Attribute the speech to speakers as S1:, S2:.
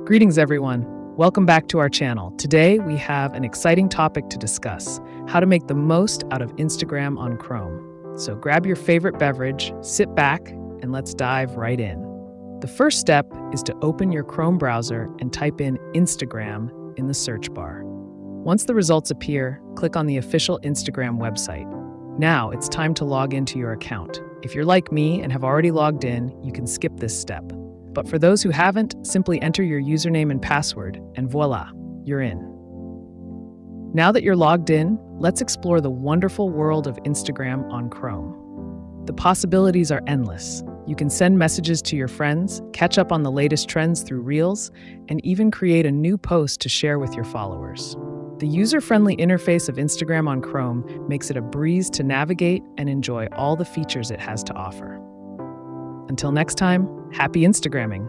S1: Greetings, everyone. Welcome back to our channel. Today, we have an exciting topic to discuss: how to make the most out of Instagram on Chrome. So grab your favorite beverage, sit back, and let's dive right in. The first step is to open your Chrome browser and type in Instagram in the search bar. Once the results appear, click on the official Instagram website. Now it's time to log into your account. If you're like me and have already logged in, you can skip this step. But for those who haven't, simply enter your username and password, and voila, you're in. Now that you're logged in, let's explore the wonderful world of Instagram on Chrome. The possibilities are endless. You can send messages to your friends, catch up on the latest trends through Reels, and even create a new post to share with your followers. The user-friendly interface of Instagram on Chrome makes it a breeze to navigate and enjoy all the features it has to offer. Until next time, happy Instagramming!